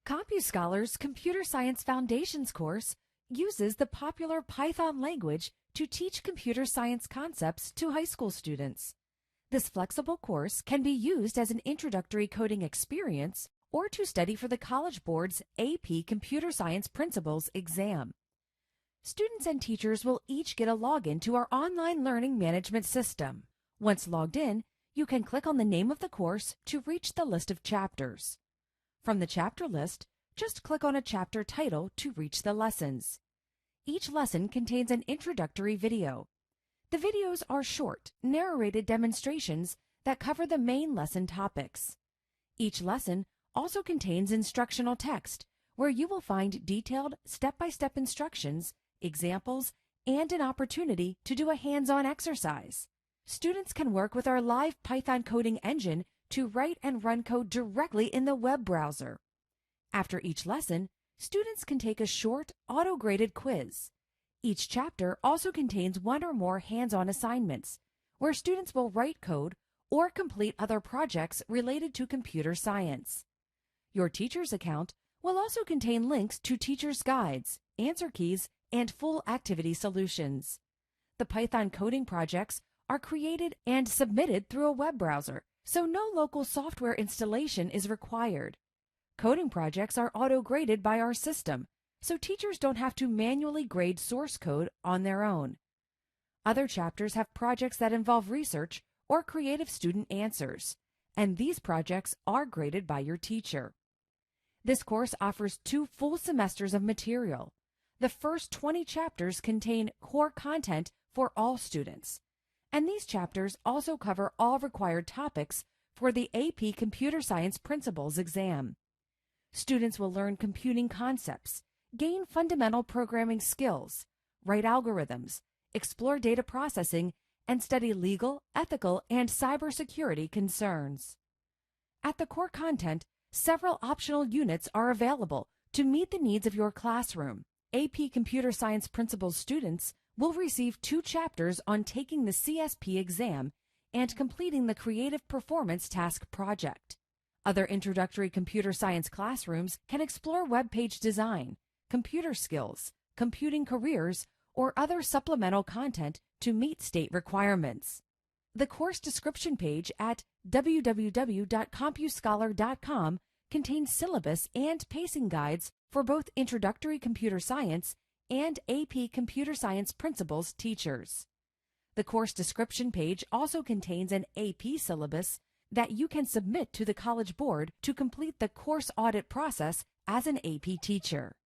CompuScholar's Computer Science Foundations course uses the popular Python language to teach computer science concepts to high school students. This flexible course can be used as an introductory coding experience or to study for the College Board's AP Computer Science Principles exam. Students and teachers will each get a login to our online learning management system. Once logged in, you can click on the name of the course to reach the list of chapters. From the chapter list, just click on a chapter title to reach the lessons. Each lesson contains an introductory video. The videos are short, narrated demonstrations that cover the main lesson topics. Each lesson also contains instructional text, where you will find detailed step-by-step instructions, examples, and an opportunity to do a hands-on exercise. Students can work with our live Python coding engine to write and run code directly in the web browser. After each lesson, students can take a short, auto-graded quiz. Each chapter also contains one or more hands-on assignments, where students will write code or complete other projects related to computer science. Your teacher's account will also contain links to teachers' guides, answer keys, and full activity solutions. The Python coding projects are created and submitted through a web browser, so no local software installation is required. Coding projects are auto-graded by our system, so teachers don't have to manually grade source code on their own. Other chapters have projects that involve research or creative student answers, and these projects are graded by your teacher. This course offers 2 full semesters of material. The first 20 chapters contain core content for all students, and these chapters also cover all required topics for the AP Computer Science Principles exam. Students will learn computing concepts, gain fundamental programming skills, write algorithms, explore data processing, and study legal, ethical, and cybersecurity concerns. At the core content, several optional units are available to meet the needs of your classroom. AP Computer Science Principles students will receive 2 chapters on taking the CSP exam and completing the Creative Performance Task project. Other introductory computer science classrooms can explore web page design, computer skills, computing careers, or other supplemental content to meet state requirements. The course description page at www.compuscholar.com contains syllabus and pacing guides for both introductory computer science and AP Computer Science Principles teachers. The course description page also contains an AP syllabus that you can submit to the College Board to complete the course audit process as an AP teacher.